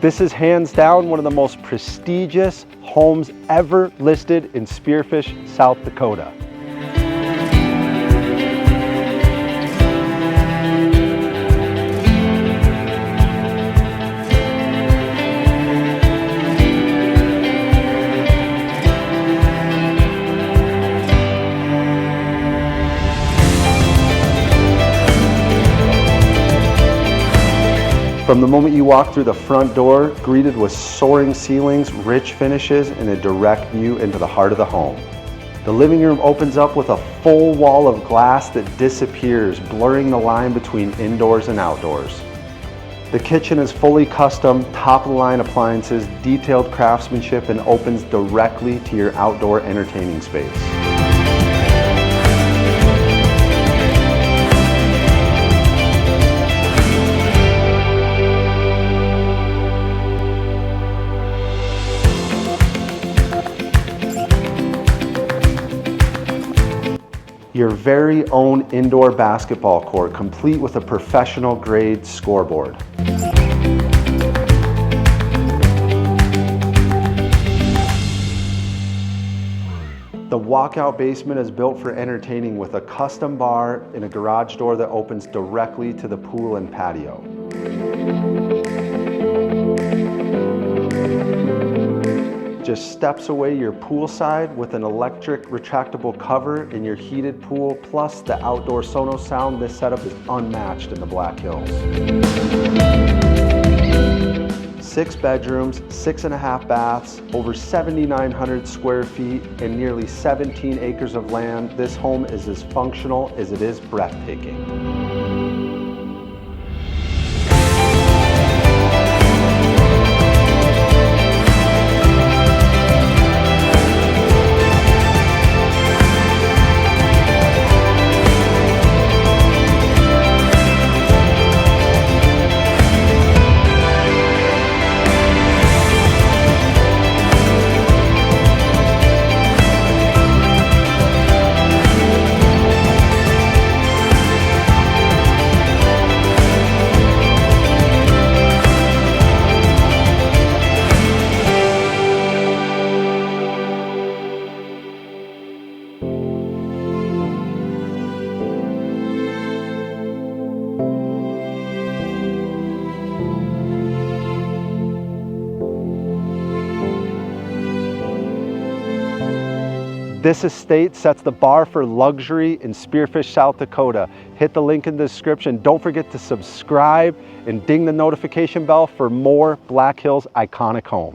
This is hands down one of the most prestigious homes ever listed in Spearfish, South Dakota. From the moment you walk through the front door, greeted with soaring ceilings, rich finishes, and a direct view into the heart of the home. The living room opens up with a full wall of glass that disappears, blurring the line between indoors and outdoors. The kitchen is fully custom, top-of-the-line appliances, detailed craftsmanship, and opens directly to your outdoor entertaining space. Your very own indoor basketball court, complete with a professional grade scoreboard. The walkout basement is built for entertaining with a custom bar and a garage door that opens directly to the pool and patio. Just steps away your poolside with an electric retractable cover in your heated pool, plus the outdoor Sonos sound. This setup is unmatched in the Black Hills. 6 bedrooms, 6.5 baths, over 7,900 square feet, and nearly 17 acres of land. This home is as functional as it is breathtaking. This estate sets the bar for luxury in Spearfish, South Dakota. Hit the link in the description. Don't forget to subscribe and ding the notification bell for more Black Hills iconic homes.